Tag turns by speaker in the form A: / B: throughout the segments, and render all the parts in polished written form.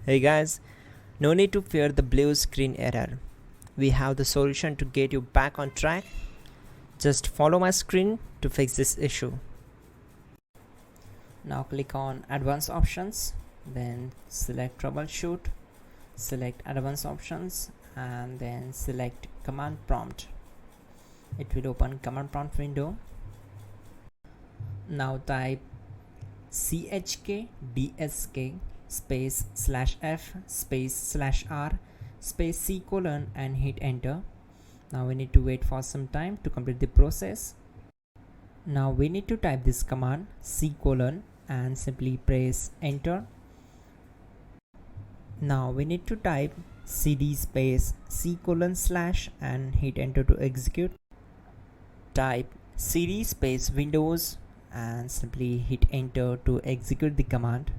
A: Hey guys, no need to fear the blue screen error. We have the solution to get you back on track. Just follow my screen to fix this issue. Now click on Advanced Options, then select Troubleshoot, select Advanced Options, and then select Command Prompt. It will open Command Prompt window. Now type chkdsk space /f space /r space c colon and hit enter. Now we need to wait for some time to complete the process. Now we need to type this command c colon and simply press enter. Now we need to type cd space c colon / and hit enter to execute. Type cd space windows and simply hit enter to execute the command.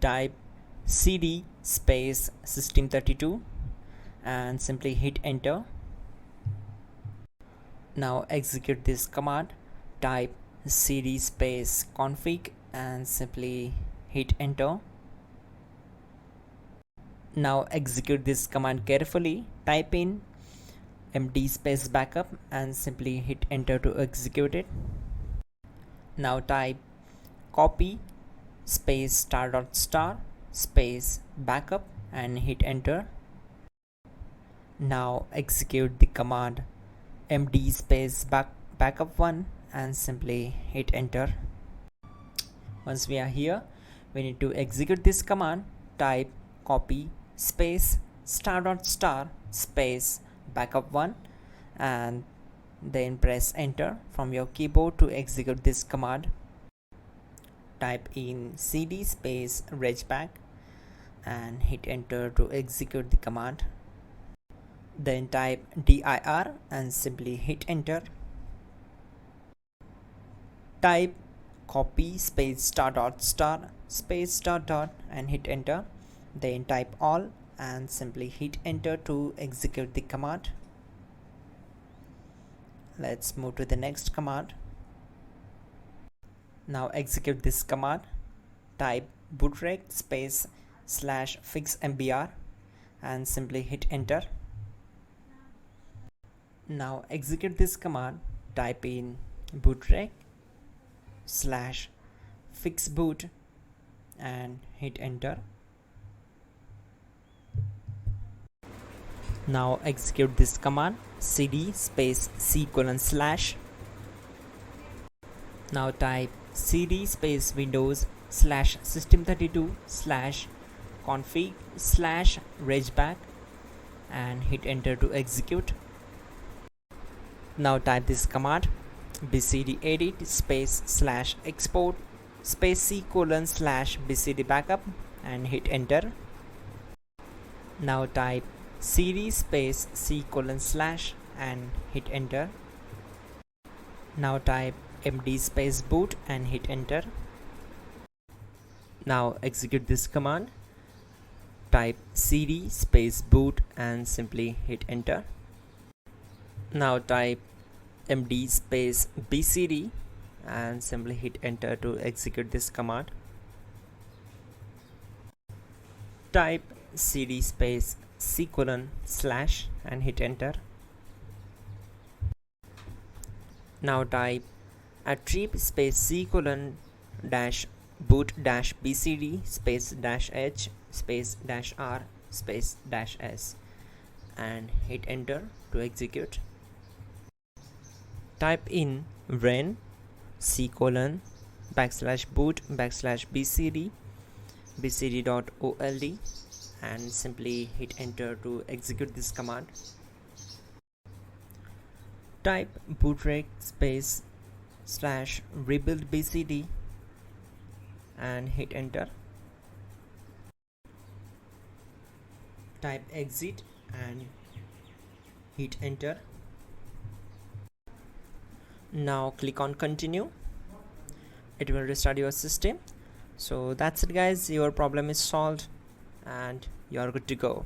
A: Type cd space system32 and simply hit enter. Now execute this command. Type cd space config and simply hit enter. Now execute this command carefully. Type in md space backup and simply hit enter to execute it. Now type copy space ** space backup and hit enter. Now execute the command md space backup1 and simply hit enter. Once we are here, we need to execute this command. Type copy space ** space backup1 and then press enter from your keyboard to execute this command. Type in cd space regback and hit enter to execute the command. Then type dir and simply hit enter. Type copy space ** space .. and hit enter. Then type all and simply hit enter to execute the command. Let's move to the next command. Now execute this command. Type bootrec space /fixmbr and simply hit enter. Now execute this command. Type in bootrec /fixboot and hit enter. Now execute this command cd space c colon /. Now type cd space windows /system32 /config /regback and hit enter to execute. Now type this command bcdedit space /export space c colon /bcd backup and hit enter. Now type cd space c colon / and hit enter. Now type md space boot and hit enter. Now execute this command. Type cd space boot and simply hit enter. Now type md space bcd and simply hit enter to execute this command. Type cd space c colon / and hit enter. Now type attrib space c colon -boot -bcd space -h space -r space -s and hit enter to execute. Type in ren c colon /boot /bcd bcd.old and simply hit enter to execute this command. Type bootrec space /rebuildbcd and hit enter. Type exit and hit enter. Now click on continue. It will restart your system. So that's it guys, your problem is solved and you're good to go.